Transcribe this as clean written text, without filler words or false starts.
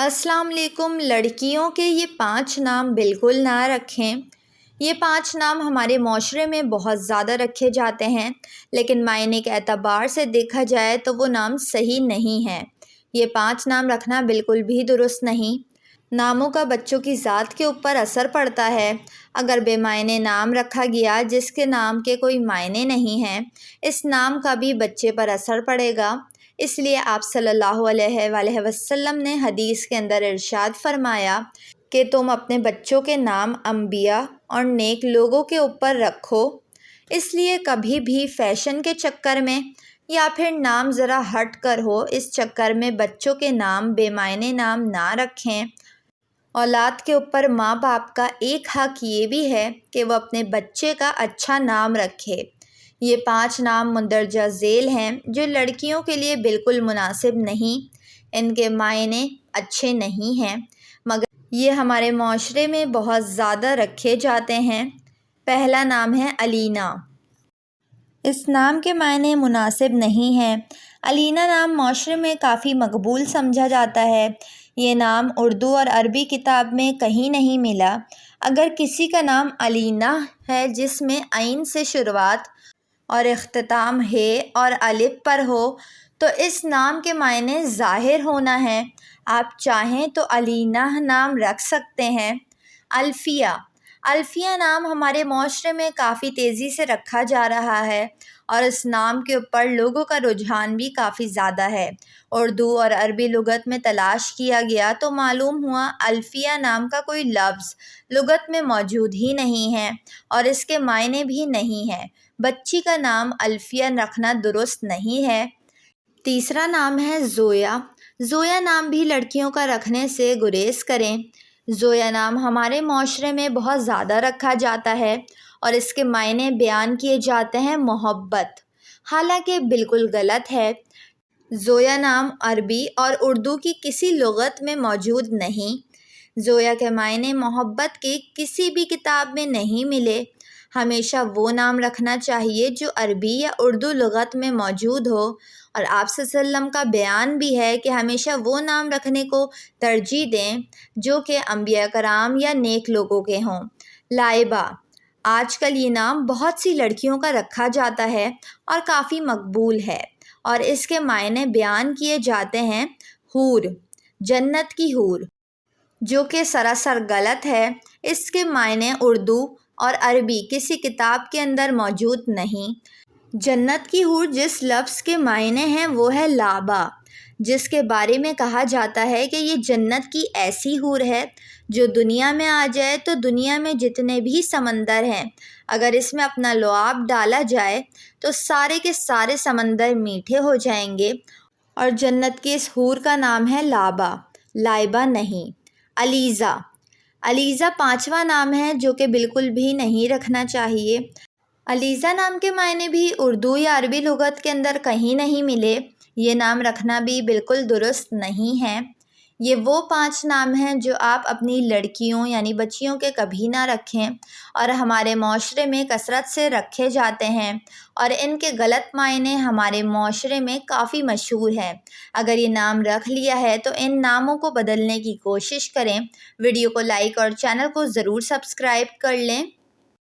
السلام علیکم۔ لڑکیوں کے یہ 5 نام بالکل نہ رکھیں۔ یہ 5 نام ہمارے معاشرے میں بہت زیادہ رکھے جاتے ہیں، لیکن معنی کے اعتبار سے دیکھا جائے تو وہ نام صحیح نہیں ہیں۔ یہ 5 نام رکھنا بالکل بھی درست نہیں۔ ناموں کا بچوں کی ذات کے اوپر اثر پڑتا ہے۔ اگر بے معنی نام رکھا گیا جس کے نام کے کوئی معنی نہیں ہیں، اس نام کا بھی بچے پر اثر پڑے گا۔ اس لیے آپ صلی اللہ علیہ وآلہ وسلم نے حدیث کے اندر ارشاد فرمایا کہ تم اپنے بچوں کے نام انبیاء اور نیک لوگوں کے اوپر رکھو۔ اس لیے کبھی بھی فیشن کے چکر میں یا پھر نام ذرا ہٹ کر ہو، اس چکر میں بچوں کے نام بے معنی نام نہ رکھیں۔ اولاد کے اوپر ماں باپ کا ایک حق یہ بھی ہے کہ وہ اپنے بچے کا اچھا نام رکھے۔ یہ 5 نام مندرجہ ذیل ہیں جو لڑکیوں کے لیے بالکل مناسب نہیں، ان کے معنی اچھے نہیں ہیں، مگر یہ ہمارے معاشرے میں بہت زیادہ رکھے جاتے ہیں۔ پہلا نام ہے علینا۔ اس نام کے معنی مناسب نہیں ہیں۔ علینا نام معاشرے میں کافی مقبول سمجھا جاتا ہے۔ یہ نام اردو اور عربی کتاب میں کہیں نہیں ملا۔ اگر کسی کا نام علینا ہے جس میں عین سے شروعات اور اختتام ہے اور الف پر ہو تو اس نام کے معنی ظاہر ہونا ہے۔ آپ چاہیں تو علینا نام رکھ سکتے ہیں۔ الفیہ۔ الفیہ نام ہمارے معاشرے میں کافی تیزی سے رکھا جا رہا ہے اور اس نام کے اوپر لوگوں کا رجحان بھی کافی زیادہ ہے۔ اردو اور عربی لغت میں تلاش کیا گیا تو معلوم ہوا الفیہ نام کا کوئی لفظ لغت میں موجود ہی نہیں ہے اور اس کے معنی بھی نہیں ہے۔ بچی کا نام الفیہ رکھنا درست نہیں ہے۔ تیسرا نام ہے زویا۔ زویا نام بھی لڑکیوں کا رکھنے سے گریز کریں۔ زویا نام ہمارے معاشرے میں بہت زیادہ رکھا جاتا ہے اور اس کے معنی بیان کیے جاتے ہیں محبت، حالانکہ بالکل غلط ہے۔ زویا نام عربی اور اردو کی کسی لغت میں موجود نہیں۔ زویا کے معنی محبت کی کسی بھی کتاب میں نہیں ملے۔ ہمیشہ وہ نام رکھنا چاہیے جو عربی یا اردو لغت میں موجود ہو، اور آپ صلی اللہ علیہ وسلم کا بیان بھی ہے کہ ہمیشہ وہ نام رکھنے کو ترجیح دیں جو کہ انبیاء کرام یا نیک لوگوں کے ہوں۔ لائبہ۔ آج کل یہ نام بہت سی لڑکیوں کا رکھا جاتا ہے اور کافی مقبول ہے اور اس کے معنی بیان کیے جاتے ہیں حور، جنت کی حور، جو کہ سراسر غلط ہے۔ اس کے معنی اردو اور عربی کسی کتاب کے اندر موجود نہیں۔ جنت کی حور جس لفظ کے معنی ہیں وہ ہے لعبہ، جس کے بارے میں کہا جاتا ہے کہ یہ جنت کی ایسی حور ہے جو دنیا میں آ جائے تو دنیا میں جتنے بھی سمندر ہیں اگر اس میں اپنا لعاب ڈالا جائے تو سارے کے سارے سمندر میٹھے ہو جائیں گے، اور جنت کی اس حور کا نام ہے لعبہ، لائبہ نہیں۔ علیزہ۔ علیزہ 5واں نام ہے جو کہ بالکل بھی نہیں رکھنا چاہیے۔ علیزہ نام کے معنی بھی اردو یا عربی لغت کے اندر کہیں نہیں ملے۔ یہ نام رکھنا بھی بالکل درست نہیں ہے۔ یہ وہ 5 نام ہیں جو آپ اپنی لڑکیوں یعنی بچیوں کے کبھی نہ رکھیں اور ہمارے معاشرے میں کثرت سے رکھے جاتے ہیں، اور ان کے غلط معنی ہمارے معاشرے میں کافی مشہور ہیں۔ اگر یہ نام رکھ لیا ہے تو ان ناموں کو بدلنے کی کوشش کریں۔ ویڈیو کو لائک اور چینل کو ضرور سبسکرائب کر لیں۔